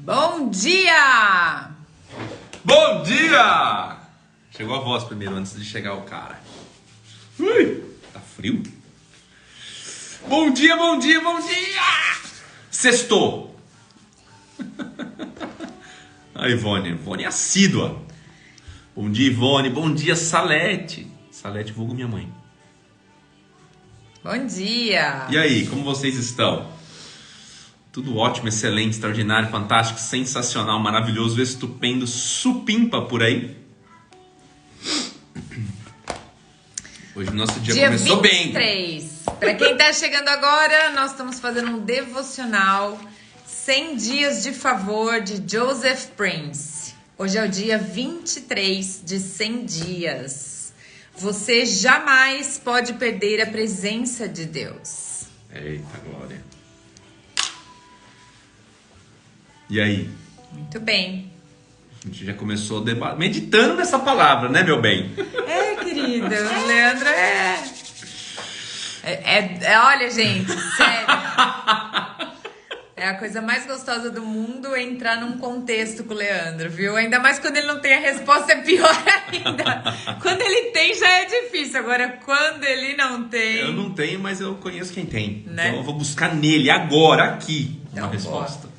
Bom dia! Bom dia! Chegou a voz primeiro, antes de chegar o cara. Ui, tá frio? Bom dia, bom dia, bom dia! Sextou! A Ivone é assídua. Bom dia, Ivone. Bom dia, Salete. Salete, vulgo minha mãe. Bom dia! E aí, como vocês estão? Tudo ótimo, excelente, extraordinário, fantástico, sensacional, maravilhoso, estupendo, supimpa por aí. Hoje o nosso dia começou 23. Bem. Para quem tá chegando agora, nós estamos fazendo um devocional 100 dias de favor de Joseph Prince. Hoje é o dia 23 de 100 dias. Você jamais pode perder a presença de Deus. Eita glória. E aí? Muito bem. A gente já começou meditando nessa palavra, né, meu bem? É, querido. O Leandro olha, gente, sério. É a coisa mais gostosa do mundo entrar num contexto com o Leandro, viu? Ainda mais quando ele não tem a resposta, é pior ainda. Quando ele tem, já é difícil. Agora, quando ele não tem... Eu não tenho, mas eu conheço quem tem. Né? Então eu vou buscar nele, agora, aqui, então, uma resposta.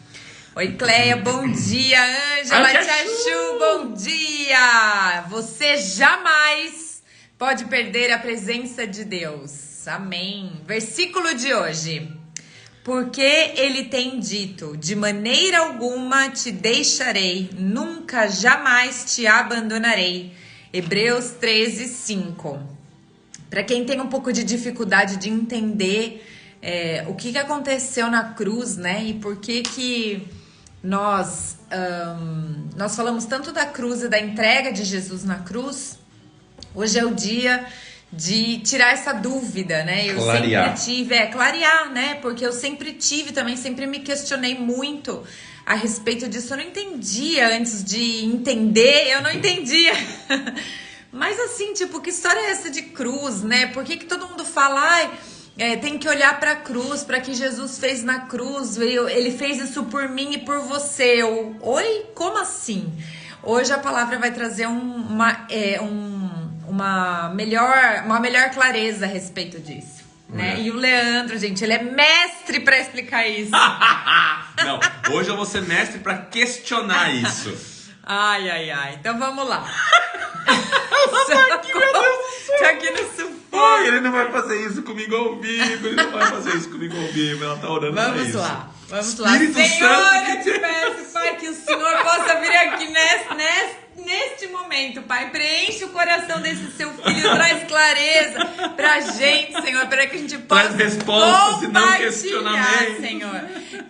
Oi, Cleia, bom dia. Ângela, Tia Chu, bom dia. Você jamais pode perder a presença de Deus. Amém. Versículo de hoje. Porque ele tem dito, de maneira alguma te deixarei, nunca, jamais te abandonarei. Hebreus 13, 5. Para quem tem um pouco de dificuldade de entender o que aconteceu na cruz, né? E por que nós falamos tanto da cruz e da entrega de Jesus na cruz. Hoje é o dia de tirar essa dúvida, né? Eu clarear. Sempre tive, clarear, né? Porque eu sempre tive também, sempre me questionei muito a respeito disso. Eu não entendia antes de entender, eu não entendia. Mas assim, tipo, que história é essa de cruz, né? Por que todo mundo fala, tem que olhar para a cruz, para que Jesus fez na cruz, ele fez isso por mim e por você. Oi? Como assim? Hoje a palavra vai trazer uma melhor clareza a respeito disso, né? E o Leandro, gente, ele é mestre para explicar isso. Não, hoje eu vou ser mestre para questionar isso. Ai. Então vamos lá. Aqui, meu Deus do céu. Tô aqui no sufoco. Ai, ele não vai fazer isso comigo ao vivo. Ele não vai fazer isso comigo ao vivo. Ela tá orando pra isso. Vamos lá. Espírito Senhor, Santo, eu te peço, Pai, que o Senhor possa vir aqui neste momento, Pai. Preenche o coração desse seu filho, traz clareza pra gente, Senhor, para que a gente possa traz respostas e não questionamentos, Senhor.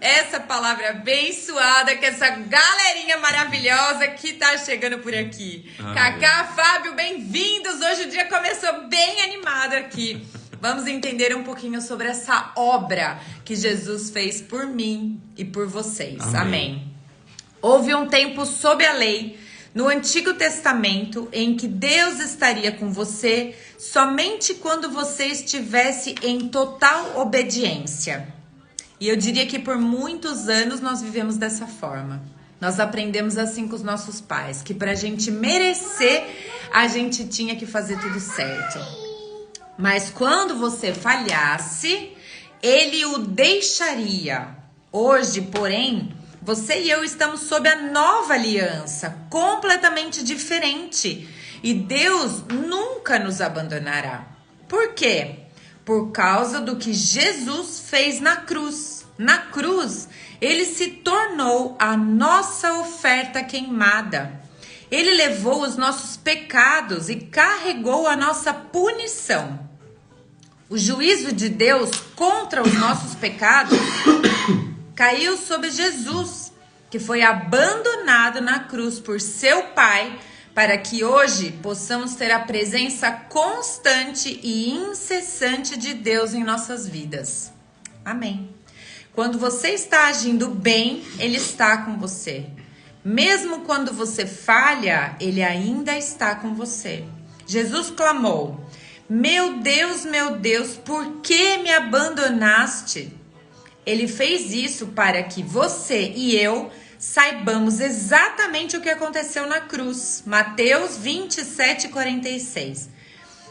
Essa palavra abençoada, que essa galerinha maravilhosa que tá chegando por aqui. Cacá, Fábio, bem-vindos. Hoje o dia começou bem animado aqui. Vamos entender um pouquinho sobre essa obra que Jesus fez por mim e por vocês. Amém. Houve um tempo sob a lei, no Antigo Testamento, em que Deus estaria com você somente quando você estivesse em total obediência. E eu diria que por muitos anos nós vivemos dessa forma. Nós aprendemos assim com os nossos pais, que pra gente merecer, a gente tinha que fazer tudo certo. Mas quando você falhasse, ele o deixaria. Hoje, porém, você e eu estamos sob a nova aliança, completamente diferente. E Deus nunca nos abandonará. Por quê? Por causa do que Jesus fez na cruz. Na cruz, ele se tornou a nossa oferta queimada. Ele levou os nossos pecados e carregou a nossa punição. O juízo de Deus contra os nossos pecados caiu sobre Jesus, que foi abandonado na cruz por seu Pai, para que hoje possamos ter a presença constante e incessante de Deus em nossas vidas. Amém. Quando você está agindo bem, Ele está com você. Mesmo quando você falha, Ele ainda está com você. Jesus clamou: meu Deus, por que me abandonaste? Ele fez isso para que você e eu saibamos exatamente o que aconteceu na cruz. Mateus 27:46.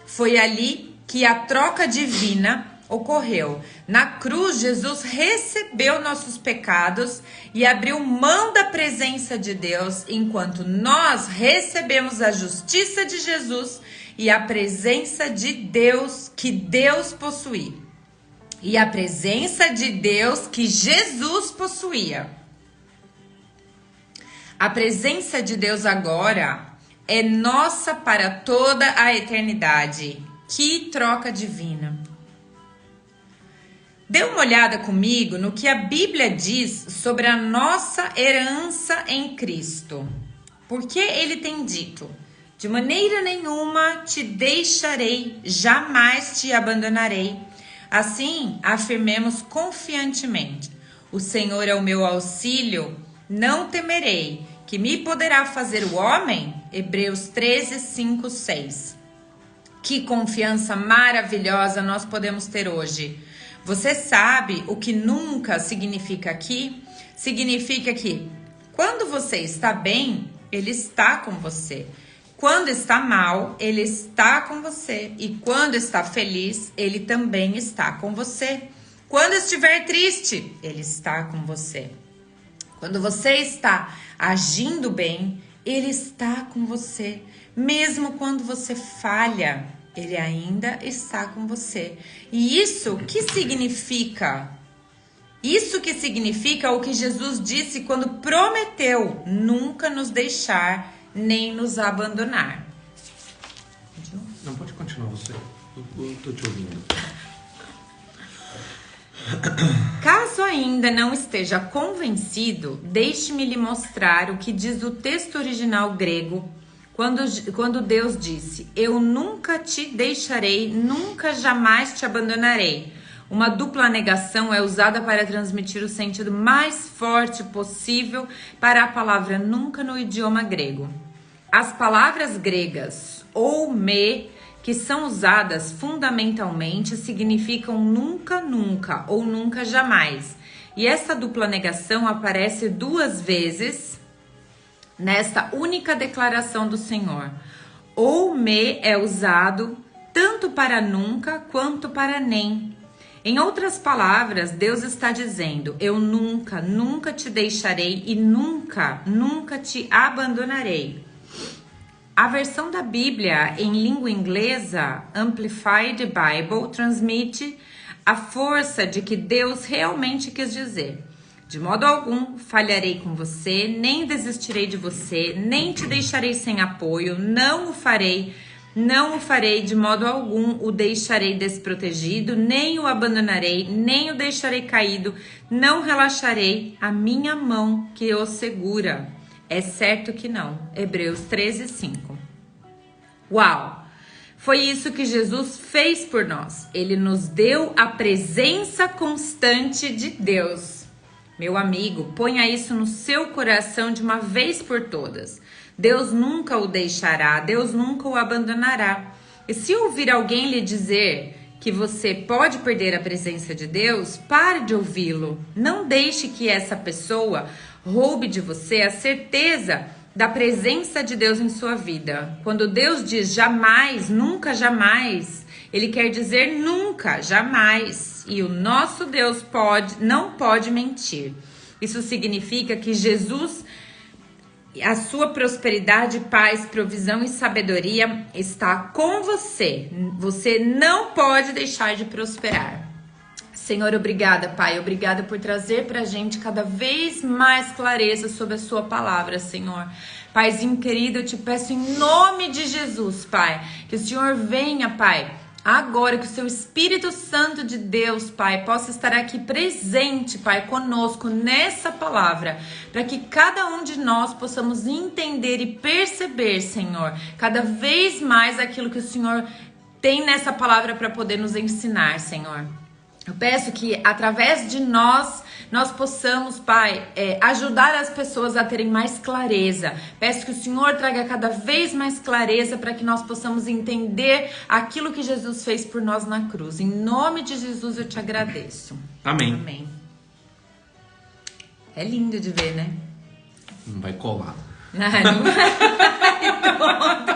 Foi ali que a troca divina ocorreu. Na cruz, Jesus recebeu nossos pecados e abriu mão da presença de Deus, enquanto nós recebemos a justiça de Jesus e a presença de Deus que Deus possuía. E a presença de Deus que Jesus possuía. A presença de Deus agora é nossa para toda a eternidade. Que troca divina! Dê uma olhada comigo no que a Bíblia diz sobre a nossa herança em Cristo. Porque ele tem dito: de maneira nenhuma te deixarei, jamais te abandonarei. Assim, afirmemos confiantemente: o Senhor é o meu auxílio, não temerei. Que me poderá fazer o homem? Hebreus 13:5-6. Que confiança maravilhosa nós podemos ter hoje. Você sabe o que nunca significa aqui? Significa que quando você está bem, ele está com você. Quando está mal, ele está com você. E quando está feliz, ele também está com você. Quando estiver triste, ele está com você. Quando você está agindo bem, ele está com você. Mesmo quando você falha, ele ainda está com você. E isso que significa? Isso que significa o que Jesus disse quando prometeu nunca nos deixar nem nos abandonar. Não, pode continuar você. Eu tô te ouvindo. Caso ainda não esteja convencido, deixe-me lhe mostrar o que diz o texto original grego quando Deus disse: eu nunca te deixarei, nunca jamais te abandonarei. Uma dupla negação é usada para transmitir o sentido mais forte possível para a palavra nunca no idioma grego. As palavras gregas ou me, que são usadas fundamentalmente, significam nunca, nunca ou nunca, jamais. E essa dupla negação aparece 2 vezes nesta única declaração do Senhor. Ou me é usado tanto para nunca quanto para nem. Em outras palavras, Deus está dizendo: eu nunca, nunca te deixarei e nunca, nunca te abandonarei. A versão da Bíblia em língua inglesa, Amplified Bible, transmite a força de que Deus realmente quis dizer: de modo algum falharei com você, nem desistirei de você, nem te deixarei sem apoio, não o farei de modo algum, o deixarei desprotegido, nem o abandonarei, nem o deixarei caído, não relaxarei a minha mão que o segura. É certo que não. Hebreus 13:5. Uau! Foi isso que Jesus fez por nós. Ele nos deu a presença constante de Deus. Meu amigo, ponha isso no seu coração de uma vez por todas. Deus nunca o deixará, Deus nunca o abandonará. E se ouvir alguém lhe dizer que você pode perder a presença de Deus, pare de ouvi-lo. Não deixe que essa pessoa roube de você a certeza da presença de Deus em sua vida. Quando Deus diz jamais, nunca, jamais, ele quer dizer nunca, jamais. E o nosso Deus não pode mentir. Isso significa que Jesus, a sua prosperidade, paz, provisão e sabedoria está com você. Você não pode deixar de prosperar. Senhor, obrigada, Pai. Obrigada por trazer pra gente cada vez mais clareza sobre a sua palavra, Senhor. Paizinho querido, eu te peço em nome de Jesus, Pai, que o Senhor venha, Pai, agora, que o seu Espírito Santo de Deus, Pai, possa estar aqui presente, Pai, conosco nessa palavra, para que cada um de nós possamos entender e perceber, Senhor, cada vez mais aquilo que o Senhor tem nessa palavra para poder nos ensinar, Senhor. Eu peço que através de nós possamos, Pai, ajudar as pessoas a terem mais clareza. Peço que o Senhor traga cada vez mais clareza para que nós possamos entender aquilo que Jesus fez por nós na cruz. Em nome de Jesus eu te agradeço. Amém. Amém. É lindo de ver, né? Não vai colar. Ai, não vai, tonto.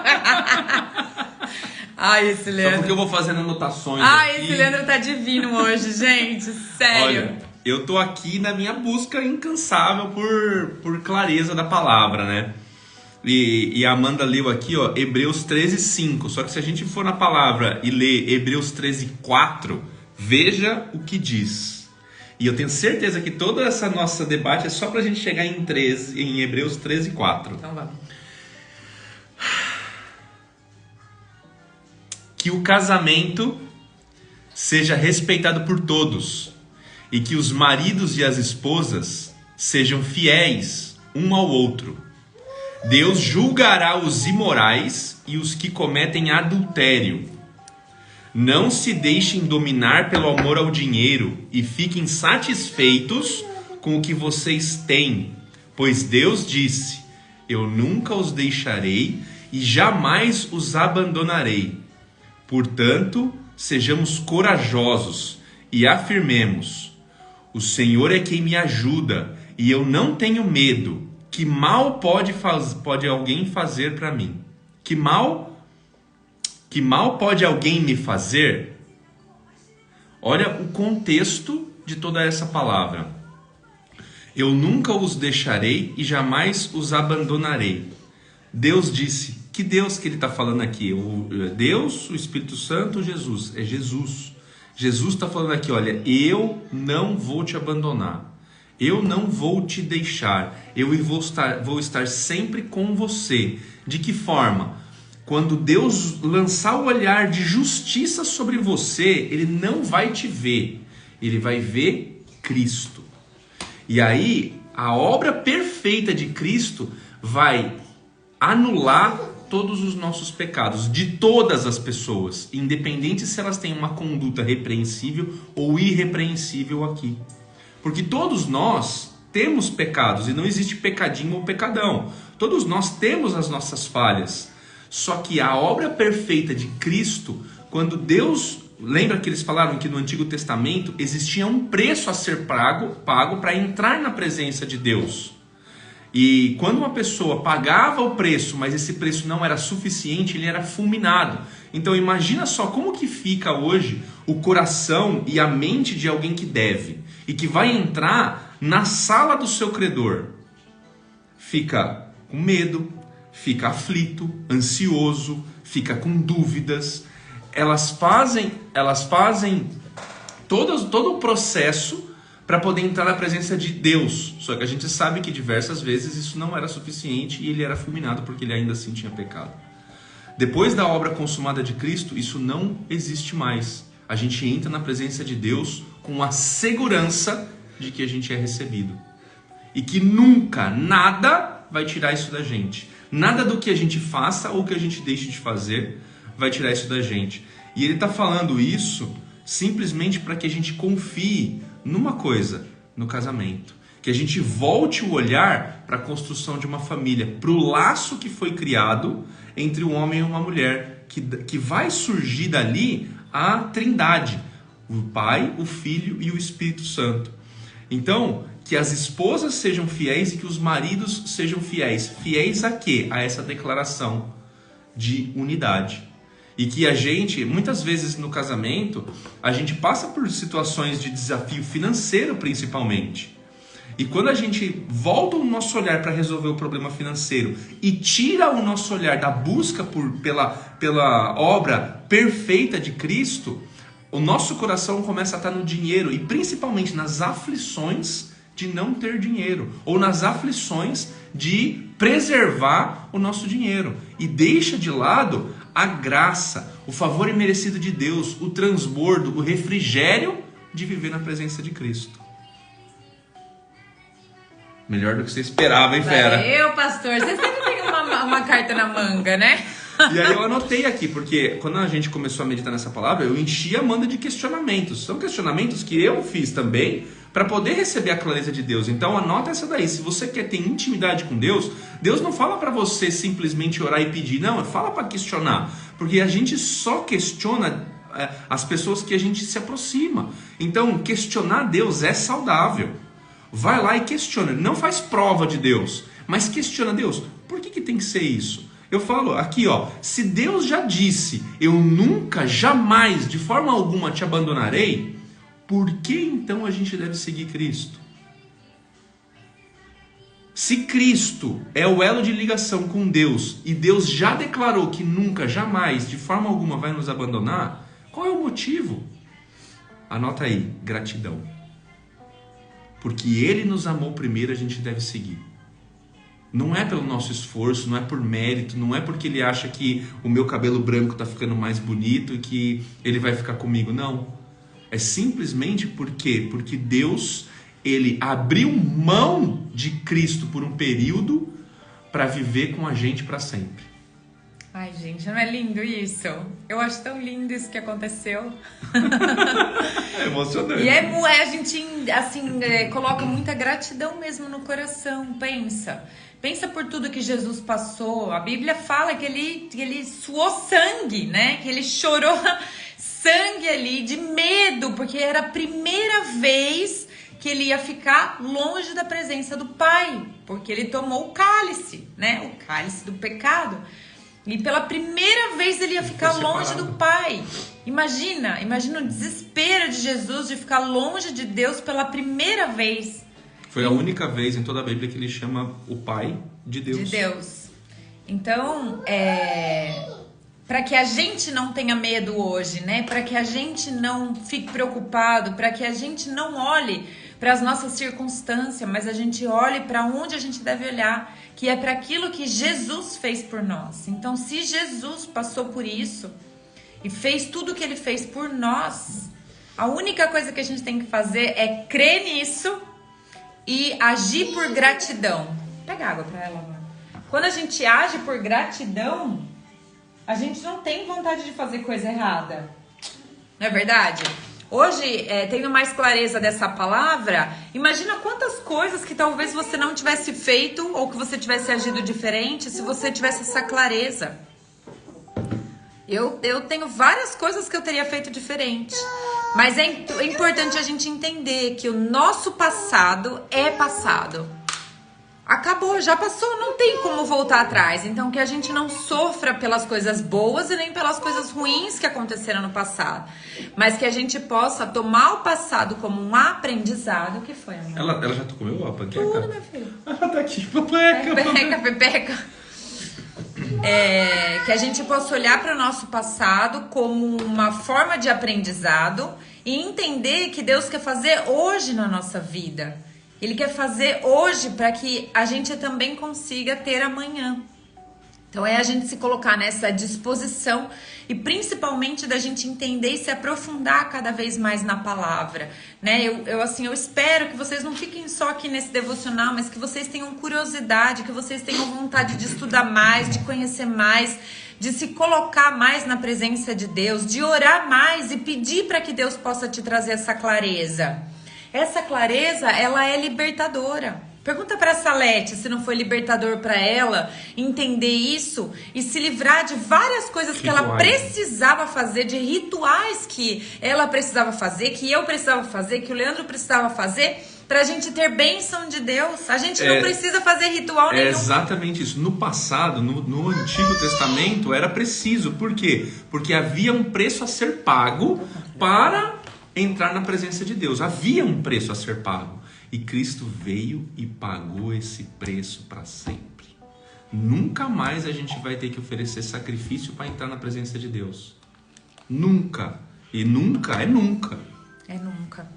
Ai, esse Leandro. Só porque eu vou fazendo anotações Ai, aqui. esse Leandro tá divino hoje, gente. Sério. Olha, eu tô aqui na minha busca incansável por clareza da palavra, né? E a Amanda leu aqui, ó, Hebreus 13:5. Só que se a gente for na palavra e ler Hebreus 13:4, veja o que diz. E eu tenho certeza que todo esse nosso debate é só pra gente chegar em Hebreus 13:4. Então vamos. Que o casamento seja respeitado por todos e que os maridos e as esposas sejam fiéis um ao outro. Deus julgará os imorais e os que cometem adultério. Não se deixem dominar pelo amor ao dinheiro e fiquem satisfeitos com o que vocês têm, pois Deus disse: eu nunca os deixarei e jamais os abandonarei. Portanto, sejamos corajosos e afirmemos: o Senhor é quem me ajuda e eu não tenho medo. Que mal pode alguém fazer para mim? Que mal pode alguém me fazer? Olha o contexto de toda essa palavra. Eu nunca os deixarei e jamais os abandonarei. Deus disse. Que Deus que ele está falando aqui? Deus, o Espírito Santo, Jesus? É Jesus. Jesus está falando aqui, olha, eu não vou te abandonar. Eu não vou te deixar. Eu vou estar sempre com você. De que forma? Quando Deus lançar o olhar de justiça sobre você, Ele não vai te ver. Ele vai ver Cristo. E aí, a obra perfeita de Cristo vai anular todos os nossos pecados, de todas as pessoas, independente se elas têm uma conduta repreensível ou irrepreensível aqui. Porque todos nós temos pecados e não existe pecadinho ou pecadão. Todos nós temos as nossas falhas. Só que a obra perfeita de Cristo, quando Deus... Lembra que eles falaram que no Antigo Testamento existia um preço a ser pago para entrar na presença de Deus. E quando uma pessoa pagava o preço, mas esse preço não era suficiente, ele era fulminado. Então imagina só como que fica hoje o coração e a mente de alguém que deve e que vai entrar na sala do seu credor. Fica com medo, fica aflito, ansioso, fica com dúvidas. Elas fazem todo o processo para poder entrar na presença de Deus. Só que a gente sabe que diversas vezes isso não era suficiente e ele era fulminado porque ele ainda assim tinha pecado. Depois da obra consumada de Cristo, isso não existe mais. A gente entra na presença de Deus com a segurança de que a gente é recebido. E que nunca, nada vai tirar isso da gente. Nada do que a gente faça ou que a gente deixe de fazer vai tirar isso da gente. E ele está falando isso simplesmente para que a gente confie numa coisa, no casamento. Que a gente volte o olhar para a construção de uma família, para o laço que foi criado entre um homem e uma mulher, que vai surgir dali a trindade, o Pai, o Filho e o Espírito Santo. Então, que as esposas sejam fiéis e que os maridos sejam fiéis. Fiéis a quê? A essa declaração de unidade. E que a gente, muitas vezes no casamento, a gente passa por situações de desafio financeiro principalmente. E quando a gente volta o nosso olhar para resolver o problema financeiro e tira o nosso olhar da busca pela obra perfeita de Cristo, o nosso coração começa a estar no dinheiro e principalmente nas aflições de não ter dinheiro ou nas aflições de preservar o nosso dinheiro e deixa de lado a graça, o favor imerecido de Deus, o transbordo, o refrigério de viver na presença de Cristo. Melhor do que você esperava, hein, fera? Valeu, pastor. Você sempre tem uma carta na manga, né? E aí eu anotei aqui, porque quando a gente começou a meditar nessa palavra, eu enchi a Amanda de questionamentos. São questionamentos que eu fiz também para poder receber a clareza de Deus. Então anota essa daí. Se você quer ter intimidade com Deus, Deus não fala para você simplesmente orar e pedir. Não, fala para questionar. Porque a gente só questiona as pessoas que a gente se aproxima. Então questionar Deus é saudável. vai lá e questiona. Não faz prova de Deus, mas questiona Deus. Por que tem que ser isso? Eu falo aqui, ó, se Deus já disse, eu nunca, jamais, de forma alguma te abandonarei, por que então a gente deve seguir Cristo? Se Cristo é o elo de ligação com Deus e Deus já declarou que nunca, jamais, de forma alguma vai nos abandonar, qual é o motivo? Anota aí, gratidão. Porque Ele nos amou primeiro, a gente deve seguir. Não é pelo nosso esforço, não é por mérito, não é porque Ele acha que o meu cabelo branco está ficando mais bonito e que Ele vai ficar comigo, não. É simplesmente porque Deus... Ele abriu mão de Cristo por um período para viver com a gente para sempre. Ai, gente, não é lindo isso? Eu acho tão lindo isso que aconteceu. É emocionante. E a gente, assim, coloca muita gratidão mesmo no coração. Pensa por tudo que Jesus passou. A Bíblia fala que ele suou sangue, né? Que ele chorou sangue ali de medo, porque era a primeira vez que ele ia ficar longe da presença do Pai, porque ele tomou o cálice, né? O cálice do pecado. E pela primeira vez ele ia ficar longe do Pai. Imagina o desespero de Jesus de ficar longe de Deus pela primeira vez. Foi a única vez em toda a Bíblia que ele chama o Pai de Deus. De Deus. Então, para que a gente não tenha medo hoje, né? Para que a gente não fique preocupado, para que a gente não olhe para as nossas circunstâncias, mas a gente olhe para onde a gente deve olhar, que é para aquilo que Jesus fez por nós. Então, se Jesus passou por isso e fez tudo o que ele fez por nós, a única coisa que a gente tem que fazer é crer nisso e agir por gratidão. Pega água para ela, mano. Quando a gente age por gratidão, a gente não tem vontade de fazer coisa errada. Não é verdade? Hoje, tendo mais clareza dessa palavra, imagina quantas coisas que talvez você não tivesse feito ou que você tivesse agido diferente se você tivesse essa clareza. Eu tenho várias coisas que eu teria feito diferente. Mas é importante a gente entender que o nosso passado é passado. Acabou, já passou, não tem como voltar atrás. Então que a gente não sofra pelas coisas boas e nem pelas coisas ruins que aconteceram no passado. Mas que a gente possa tomar o passado como um aprendizado. O que foi, amor? Ela já comeu a panqueca? Tudo, meu filho. Ela tá aqui, pepeca. Que a gente possa olhar para o nosso passado como uma forma de aprendizado e entender que Deus quer fazer hoje na nossa vida. Ele quer fazer hoje para que a gente também consiga ter amanhã. Então é a gente se colocar nessa disposição e principalmente da gente entender e se aprofundar cada vez mais na palavra, né? Eu espero que vocês não fiquem só aqui nesse devocional, mas que vocês tenham curiosidade, que vocês tenham vontade de estudar mais, de conhecer mais, de se colocar mais na presença de Deus, de orar mais e pedir para que Deus possa te trazer essa clareza. Essa clareza, ela é libertadora. Pergunta para a Salete se não foi libertador para ela entender isso e se livrar de várias coisas que ela precisava fazer, de rituais que ela precisava fazer, que eu precisava fazer, que o Leandro precisava fazer, para a gente ter bênção de Deus. A gente não precisa fazer ritual nenhum. É exatamente isso. No passado, no Antigo Testamento, era preciso. Por quê? Porque havia um preço a ser pago para entrar na presença de Deus. Havia um preço a ser pago. E Cristo veio e pagou esse preço para sempre. Nunca mais a gente vai ter que oferecer sacrifício para entrar na presença de Deus. Nunca. E nunca é nunca. É nunca.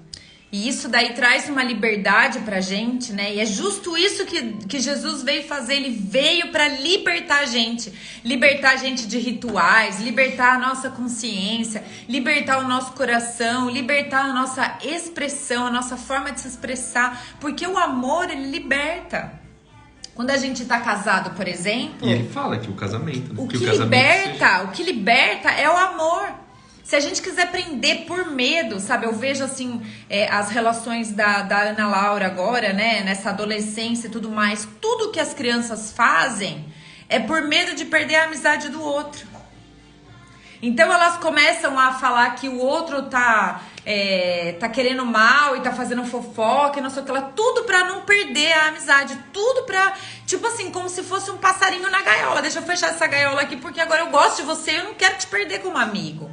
E isso daí traz uma liberdade pra gente, né? E é justo isso que Jesus veio fazer. Ele veio para libertar a gente. Libertar a gente de rituais, libertar a nossa consciência, libertar o nosso coração, libertar a nossa expressão, a nossa forma de se expressar. Porque o amor, ele liberta. Quando a gente tá casado, por exemplo... E ele fala que o casamento... Né? O que liberta é o amor. Se a gente quiser prender por medo, sabe? Eu vejo, assim, as relações da Ana Laura agora, né? Nessa adolescência e tudo mais. Tudo que as crianças fazem é por medo de perder a amizade do outro. Então elas começam a falar que o outro tá querendo mal e tá fazendo fofoca e não sei o que lá. Tudo pra não perder a amizade. Tudo pra, tipo assim, como se fosse um passarinho na gaiola. Deixa eu fechar essa gaiola aqui porque agora eu gosto de você e eu não quero te perder como amigo.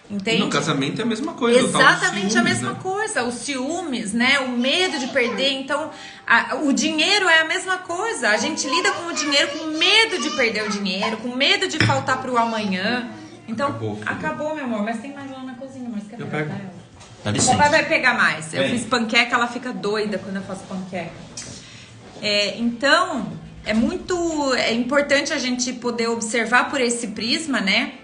Entende? No casamento é a mesma coisa. Exatamente ciúmes, a mesma né? coisa. Os ciúmes, né? O medo de perder. Então, o dinheiro é a mesma coisa. A gente lida com o dinheiro com medo de perder o dinheiro, com medo de faltar pro amanhã. Então, acabou, meu amor. Mas tem mais lá na cozinha, mas quer pegar ela? Dá licença. O papai vai pegar mais. Eu fiz panqueca, ela fica doida quando eu faço panqueca. Então, é importante a gente poder observar por esse prisma, né?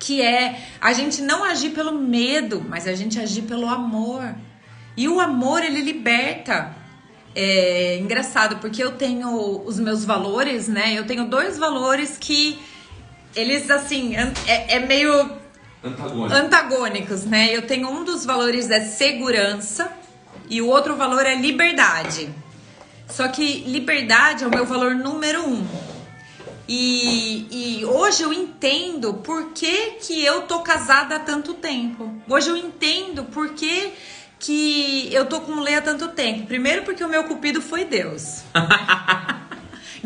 Que é a gente não agir pelo medo, mas a gente agir pelo amor. E o amor, ele liberta. É engraçado, porque eu tenho os meus valores, né? Eu tenho 2 valores que eles, assim, meio antagônicos, né? Eu tenho um dos valores é segurança e o outro valor é liberdade. Só que liberdade é o meu valor número 1. E hoje eu entendo por que eu tô casada há tanto tempo. Hoje eu entendo por que eu tô com o Lê há tanto tempo. Primeiro porque o meu cupido foi Deus.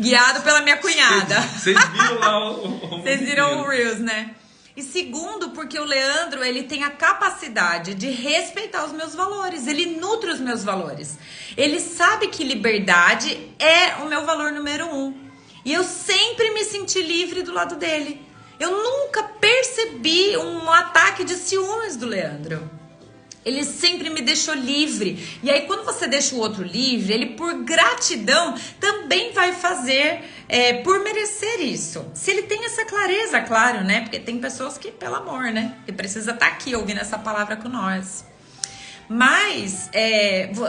Guiado pela minha cunhada. Vocês viram lá Vocês viram o Reels, né? E segundo, porque o Leandro, ele tem a capacidade de respeitar os meus valores. Ele nutre os meus valores. Ele sabe que liberdade é o meu valor número 1. E eu sempre me senti livre do lado dele. Eu nunca percebi um ataque de ciúmes do Leandro. Ele sempre me deixou livre. E aí, quando você deixa o outro livre, ele, por gratidão, também vai fazer por merecer isso. Se ele tem essa clareza, claro, né? Porque tem pessoas que, pelo amor, né? Que precisa estar aqui ouvindo essa palavra com nós. Mas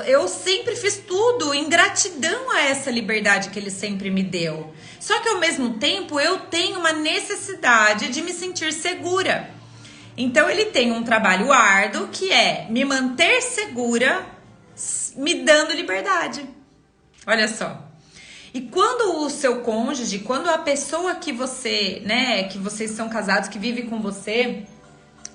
eu sempre fiz tudo em gratidão a essa liberdade que ele sempre me deu. Só que ao mesmo tempo eu tenho uma necessidade de me sentir segura. Então ele tem um trabalho árduo que é me manter segura, me dando liberdade. Olha só. E quando o seu cônjuge, quando a pessoa que você, né, que vocês são casados, que vive com você,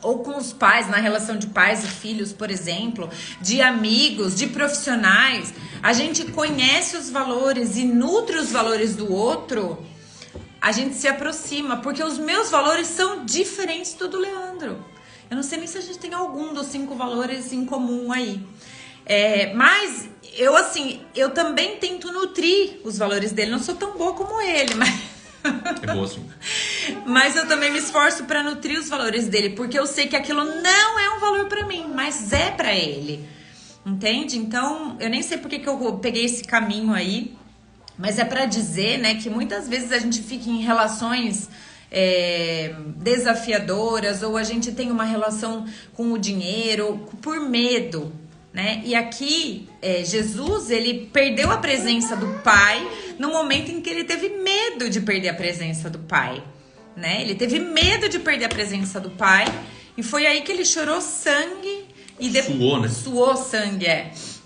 ou com os pais, na relação de pais e filhos, por exemplo, de amigos, de profissionais, a gente conhece os valores e nutre os valores do outro, a gente se aproxima, porque os meus valores são diferentes do Leandro. Eu não sei nem se a gente tem algum dos 5 valores em comum aí. Mas eu também tento nutrir os valores dele. Não sou tão boa como ele, mas... É boa sim. Mas eu também me esforço para nutrir os valores dele, porque eu sei que aquilo não é um valor para mim, mas é para ele. Entende? Então, eu nem sei porque que eu peguei esse caminho aí, mas é para dizer, né, que muitas vezes a gente fica em relações desafiadoras, ou a gente tem uma relação com o dinheiro por medo, né? E aqui, Jesus, ele perdeu a presença do Pai no momento em que ele teve medo de perder a presença do Pai, né? Ele teve medo de perder a presença do Pai e foi aí que ele chorou sangue e suou, né? Suou sangue,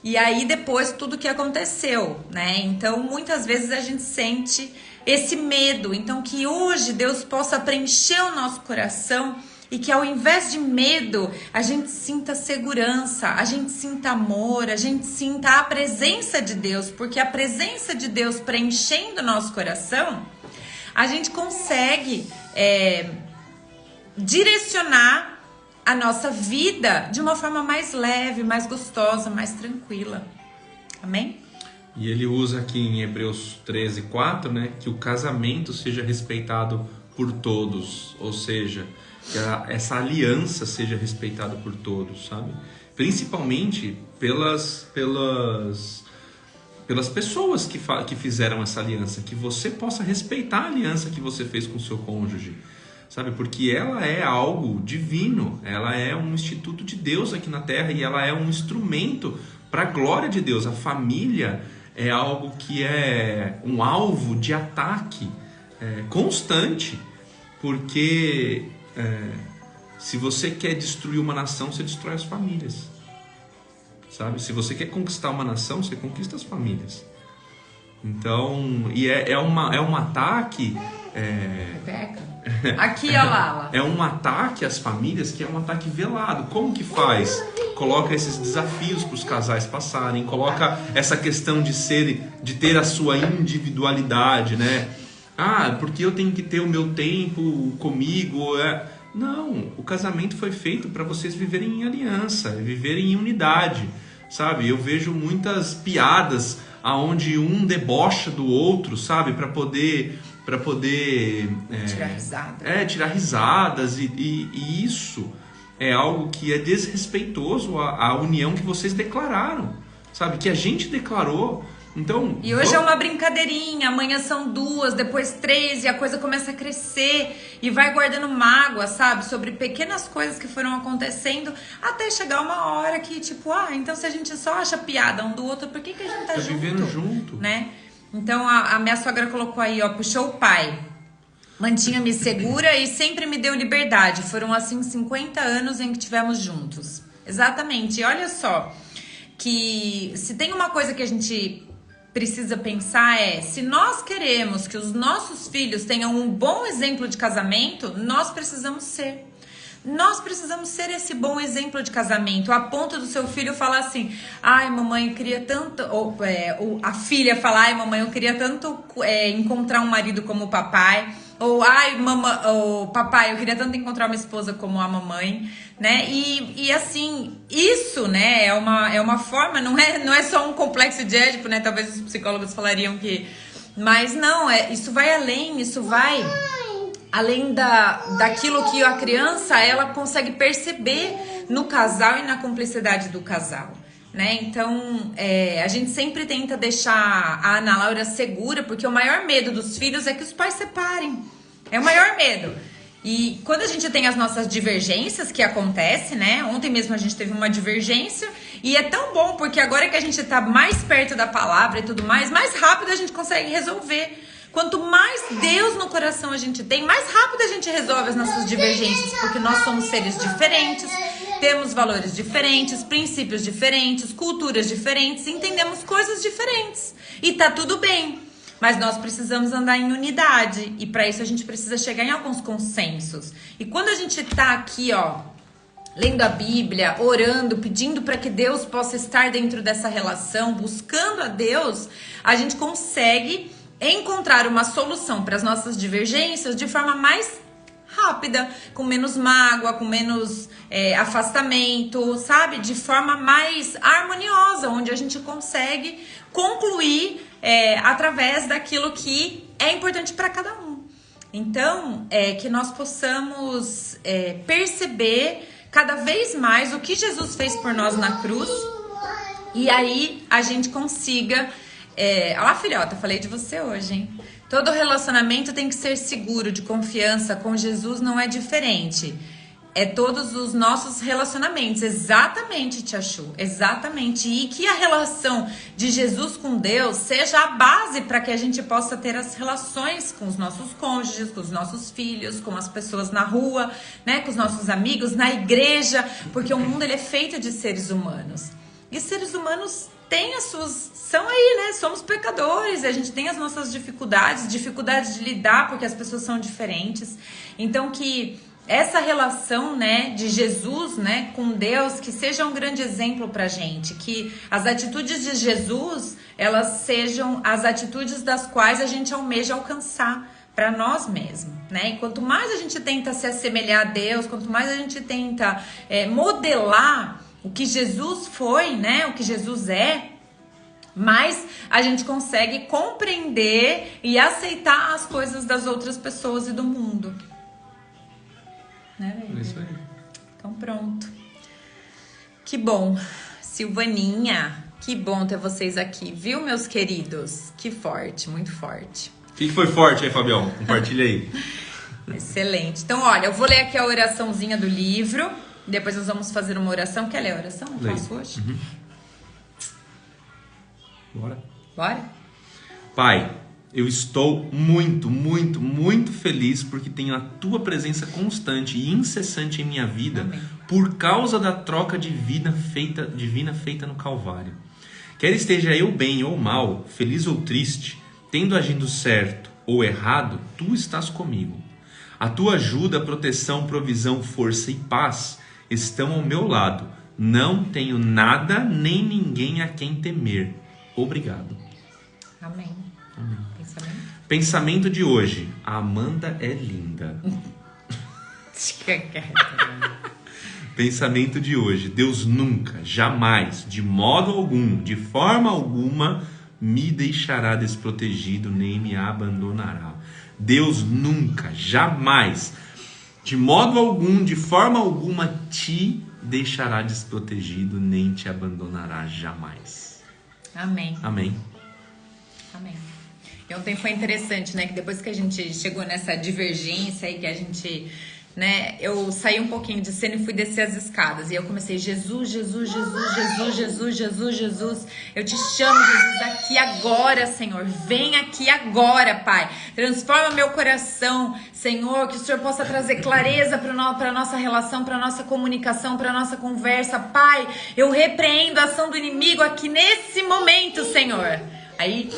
E aí depois tudo que aconteceu, né? Então muitas vezes a gente sente esse medo. Então que hoje Deus possa preencher o nosso coração e que ao invés de medo, a gente sinta segurança, a gente sinta amor, a gente sinta a presença de Deus, porque a presença de Deus preenchendo o nosso coração, a gente consegue direcionar a nossa vida de uma forma mais leve, mais gostosa, mais tranquila. Amém? E ele usa aqui em Hebreus 13:4, né, que o casamento seja respeitado por todos, ou seja, que essa aliança seja respeitada por todos, sabe? Principalmente pelas pessoas que fizeram essa aliança, que você possa respeitar a aliança que você fez com o seu cônjuge, sabe? Porque ela é algo divino, ela é um instituto de Deus aqui na Terra e ela é um instrumento para a glória de Deus. A família é algo que é um alvo de ataque constante, porque se você quer destruir uma nação, você destrói as famílias, sabe? Se você quer conquistar uma nação, você conquista as famílias. Então, e é um ataque Aqui, ó, Lala. É um ataque às famílias que é um ataque velado. Como que faz? Coloca esses desafios para os casais passarem, coloca essa questão de ter a sua individualidade, né? Ah, porque eu tenho que ter o meu tempo comigo. Não, o casamento foi feito para vocês viverem em aliança, viverem em unidade, sabe? Eu vejo muitas piadas aonde um debocha do outro, sabe? Para poder tirar risada. Tirar risadas e isso é algo que é desrespeitoso à união que vocês declararam, sabe? Que a gente declarou. Então, e hoje é uma brincadeirinha, amanhã são 2, depois 3 e a coisa começa a crescer e vai guardando mágoa, sabe? Sobre pequenas coisas que foram acontecendo até chegar uma hora que tipo, então se a gente só acha piada um do outro, por que a gente tá junto? Vivendo junto, né? Então a minha sogra colocou aí, ó, puxou o pai. Mantinha-me segura e sempre me deu liberdade. Foram assim 50 anos em que tivemos juntos. Exatamente. E olha só, que se tem uma coisa que a gente precisa pensar se nós queremos que os nossos filhos tenham um bom exemplo de casamento, nós precisamos ser. Nós precisamos ser esse bom exemplo de casamento, a ponto do seu filho falar assim, ai mamãe, eu queria tanto, ou a filha falar, ai mamãe, eu queria tanto encontrar um marido como o papai, ou ai papai, eu queria tanto encontrar uma esposa como a mamãe, né? E assim, isso, né, é uma forma, não é só um complexo de Édipo, né? Talvez os psicólogos falariam que, mas não, isso vai além, isso vai além daquilo que a criança ela consegue perceber no casal e na cumplicidade do casal, né? Então, a gente sempre tenta deixar a Ana Laura segura, porque o maior medo dos filhos é que os pais separem. É o maior medo. E quando a gente tem as nossas divergências, que acontece, né? Ontem mesmo a gente teve uma divergência e é tão bom, porque agora que a gente tá mais perto da palavra e tudo mais rápido a gente consegue resolver. Quanto mais Deus no coração a gente tem, mais rápido a gente resolve as nossas divergências, porque nós somos seres diferentes, temos valores diferentes, princípios diferentes, culturas diferentes, entendemos coisas diferentes. E tá tudo bem, mas nós precisamos andar em unidade e para isso a gente precisa chegar em alguns consensos. E quando a gente tá aqui, ó, lendo a Bíblia, orando, pedindo para que Deus possa estar dentro dessa relação, buscando a Deus, a gente consegue encontrar uma solução para as nossas divergências de forma mais rápida, com menos mágoa, com menos afastamento, sabe? De forma mais harmoniosa, onde a gente consegue concluir através daquilo que é importante para cada um. Então, que nós possamos perceber cada vez mais o que Jesus fez por nós na cruz e aí a gente consiga... Olha lá, filhota, falei de você hoje, hein? Todo relacionamento tem que ser seguro, de confiança. Com Jesus não é diferente. É todos os nossos relacionamentos. Exatamente, Tia Chu. Exatamente. E que a relação de Jesus com Deus seja a base para que a gente possa ter as relações com os nossos cônjuges, com os nossos filhos, com as pessoas na rua, né? Com os nossos amigos, na igreja. Porque o mundo ele é feito de seres humanos. E seres humanos têm as suas... São aí, né? Somos pecadores, a gente tem as nossas dificuldades de lidar porque as pessoas são diferentes. Então que essa relação, né, de Jesus, né, com Deus, que seja um grande exemplo pra gente, que as atitudes de Jesus, elas sejam as atitudes das quais a gente almeja alcançar para nós mesmos, né? E quanto mais a gente tenta se assemelhar a Deus, quanto mais a gente tenta modelar o que Jesus foi, né, o que Jesus mais a gente consegue compreender e aceitar as coisas das outras pessoas e do mundo. Né, é isso aí. Então pronto. Que bom. Silvaninha, que bom ter vocês aqui, viu, meus queridos? Que forte, muito forte. O que foi forte aí, Fabião? Compartilha aí. Excelente. Então, olha, eu vou ler aqui a oraçãozinha do livro. Depois nós vamos fazer uma oração. Quer ler a oração? Eu faço hoje? Uhum. Bora. Bora? Pai, eu estou muito, muito, muito feliz porque tenho a tua presença constante e incessante em minha vida. Amém. Por causa da troca divina feita no Calvário. Quer esteja eu bem ou mal, feliz ou triste, tendo agido certo ou errado, tu estás comigo. A tua ajuda, proteção, provisão, força e paz estão ao meu lado. Não tenho nada nem ninguém a quem temer. Obrigado. Amém. Amém. Pensamento de hoje. A Amanda é linda. Pensamento de hoje. Deus nunca, jamais, de modo algum, de forma alguma, me deixará desprotegido nem me abandonará. Deus nunca, jamais, de modo algum, de forma alguma, te deixará desprotegido nem te abandonará jamais. Amém. Amém. Amém. E ontem foi interessante, né? Que depois que a gente chegou nessa divergência aí, que a gente, né? Eu saí um pouquinho de cena e fui descer as escadas. E eu comecei, Jesus, Jesus, Jesus, Jesus, Jesus, Jesus, Jesus. Eu te chamo, Jesus, aqui agora, Senhor. Vem aqui agora, Pai. Transforma meu coração, Senhor. Que o Senhor possa trazer clareza para a nossa relação, para a nossa comunicação, para a nossa conversa. Pai, eu repreendo a ação do inimigo aqui nesse momento, Senhor. Aí,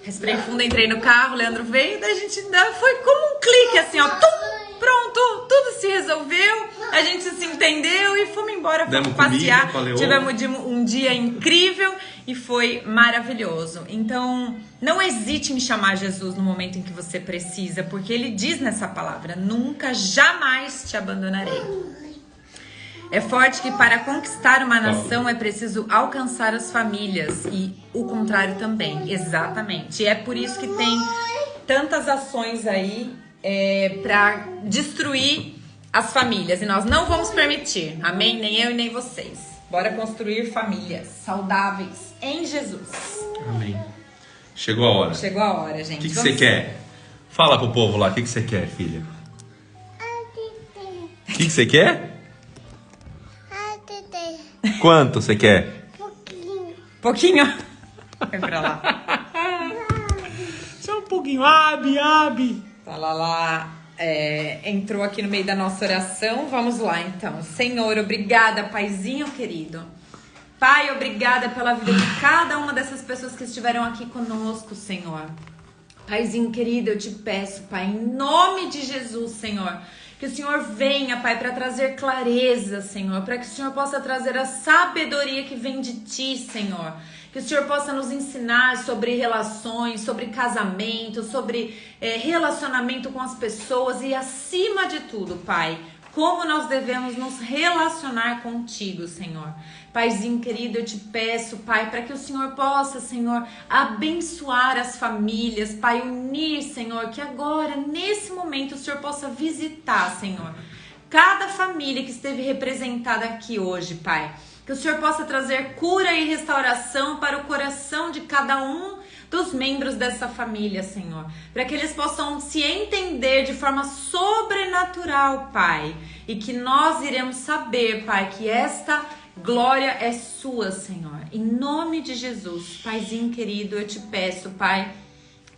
respirei fundo, entrei no carro, o Leandro veio, daí a gente foi como um clique, assim, ó, tum, pronto, tudo se resolveu, a gente se entendeu e fomos embora, fomos passear, tivemos um dia incrível e foi maravilhoso. Então, não hesite em chamar Jesus no momento em que você precisa, porque ele diz nessa palavra, nunca, jamais te abandonarei. É forte que para conquistar uma nação é preciso alcançar as famílias e o contrário também, exatamente. E é por isso que tem tantas ações aí para destruir as famílias e nós não vamos permitir, amém? Nem eu e nem vocês. Bora construir famílias saudáveis em Jesus. Amém. Chegou a hora. Chegou a hora, gente. O que você quer? Fala pro povo lá, o que você quer, filha? O que você quer? Quanto você quer? Pouquinho? Vai pra lá. Só um pouquinho. Abi. Tá lá. Entrou aqui no meio da nossa oração. Vamos lá, então. Senhor, obrigada, Paizinho querido. Pai, obrigada pela vida de cada uma dessas pessoas que estiveram aqui conosco, Senhor. Paizinho querido, eu te peço, Pai, em nome de Jesus, Senhor, que o Senhor venha, Pai, para trazer clareza, Senhor, para que o Senhor possa trazer a sabedoria que vem de Ti, Senhor. Que o Senhor possa nos ensinar sobre relações, sobre casamento, sobre relacionamento com as pessoas e, acima de tudo, Pai, como nós devemos nos relacionar contigo, Senhor. Paizinho querido, eu te peço, Pai, para que o Senhor possa, Senhor, abençoar as famílias, Pai, unir, Senhor, que agora, nesse momento, o Senhor possa visitar, Senhor, cada família que esteve representada aqui hoje, Pai. Que o Senhor possa trazer cura e restauração para o coração de cada um dos membros dessa família, Senhor. Para que eles possam se entender de forma sobrenatural, Pai. E que nós iremos saber, Pai, que esta glória é sua, Senhor. Em nome de Jesus, Paizinho querido, eu te peço, Pai,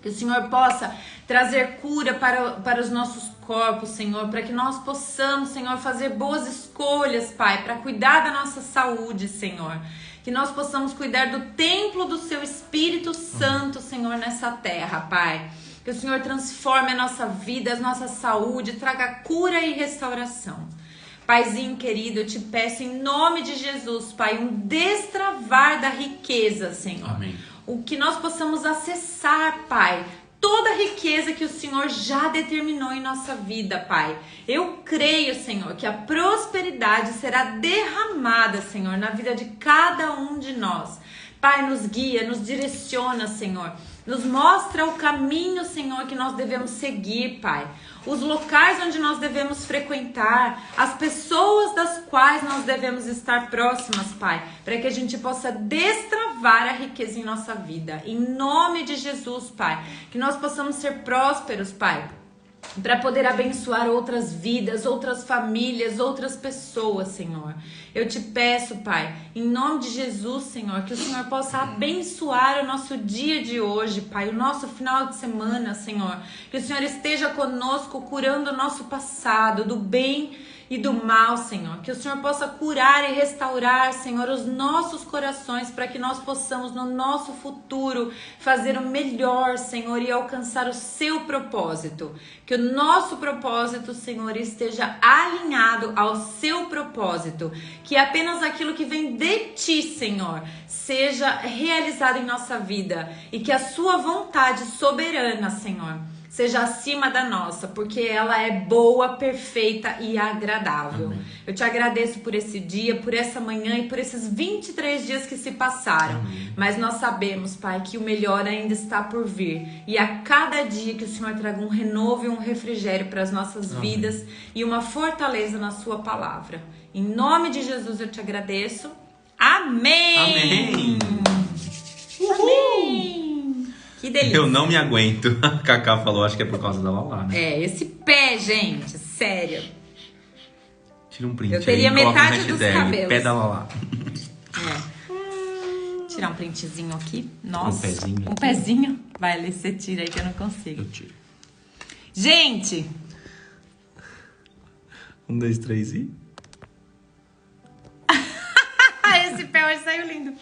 que o Senhor possa trazer cura para os nossos corpos, Senhor, para que nós possamos, Senhor, fazer boas escolhas, Pai, para cuidar da nossa saúde, Senhor. Que nós possamos cuidar do templo do Seu Espírito Santo, Senhor, nessa terra, Pai. Que o Senhor transforme a nossa vida, a nossa saúde, traga cura e restauração. Paizinho querido, eu te peço em nome de Jesus, Pai, um destravar da riqueza, Senhor. Amém. O que nós possamos acessar, Pai, toda a riqueza que o Senhor já determinou em nossa vida, Pai. Eu creio, Senhor, que a prosperidade será derramada, Senhor, na vida de cada um de nós. Pai, nos guia, nos direciona, Senhor. Nos mostra o caminho, Senhor, que nós devemos seguir, Pai. Os locais onde nós devemos frequentar, as pessoas das quais nós devemos estar próximas, Pai, para que a gente possa destravar a riqueza em nossa vida. Em nome de Jesus, Pai, que nós possamos ser prósperos, Pai, para poder abençoar outras vidas, outras famílias, outras pessoas, Senhor. Eu te peço, Pai, em nome de Jesus, Senhor, que o Senhor possa abençoar o nosso dia de hoje, Pai, o nosso final de semana, Senhor. Que o Senhor esteja conosco, curando o nosso passado, do bem e do mal, Senhor. Que o Senhor possa curar e restaurar, Senhor, os nossos corações, para que nós possamos no nosso futuro fazer o melhor, Senhor, e alcançar o seu propósito. Que o nosso propósito, Senhor, esteja alinhado ao seu propósito. Que apenas aquilo que vem de ti, Senhor, seja realizado em nossa vida. E que a sua vontade soberana, Senhor, seja acima da nossa, porque ela é boa, perfeita e agradável. Amém. Eu te agradeço por esse dia, por essa manhã e por esses 23 dias que se passaram. Amém. Mas nós sabemos, Pai, que o melhor ainda está por vir. E a cada dia que o Senhor traga um renovo e um refrigério para as nossas Amém. Vidas e uma fortaleza na sua palavra. Em nome de Jesus eu te agradeço. Amém! Amém! Amém! Que delícia. Eu não me aguento. A Cacá falou, acho que é por causa da Lala, né? É, esse pé, gente, sério. Tira um print. Eu teria aí, metade dos cabelos. Pé da Lala. Tirar um printzinho aqui. Nossa. Um pezinho. Um pezinho. Vai, Alice, você tira aí que eu não consigo. Eu tiro. Gente. 1, 2, 3 e... Esse pé hoje saiu lindo.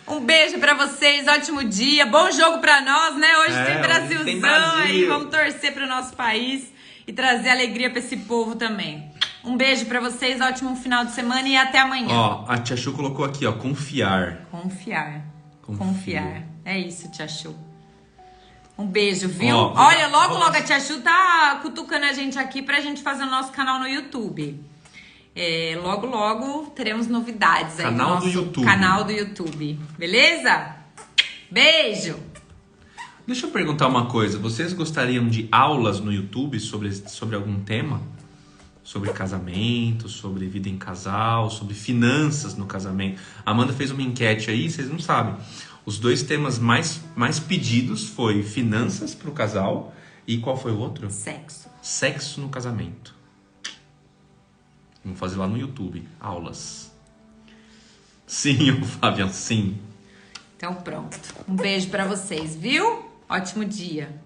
Um beijo pra vocês, ótimo dia. Bom jogo pra nós, né? Hoje tem Brasilzão tem Brasil. aí. Vamos torcer pro nosso país e trazer alegria pra esse povo também. Um beijo pra vocês, ótimo final de semana e até amanhã. Ó, a Tia Chu colocou aqui, ó, confiar. Confiar. É isso, Tia Chu. Um beijo, viu? Ó, olha, logo a Tia Chu tá cutucando a gente aqui pra gente fazer o nosso canal no YouTube. Logo teremos novidades aí canal no nosso do YouTube. Canal do YouTube. Beleza? Beijo! Deixa eu perguntar uma coisa. Vocês gostariam de aulas no YouTube sobre algum tema? Sobre casamento, sobre vida em casal, sobre finanças no casamento. A Amanda fez uma enquete aí, vocês não sabem. Os 2 temas mais pedidos foi finanças pro casal e qual foi o outro? Sexo no casamento. Vamos fazer lá no YouTube, aulas. Sim, Fabian, sim. Então pronto. Um beijo pra vocês, viu? Ótimo dia.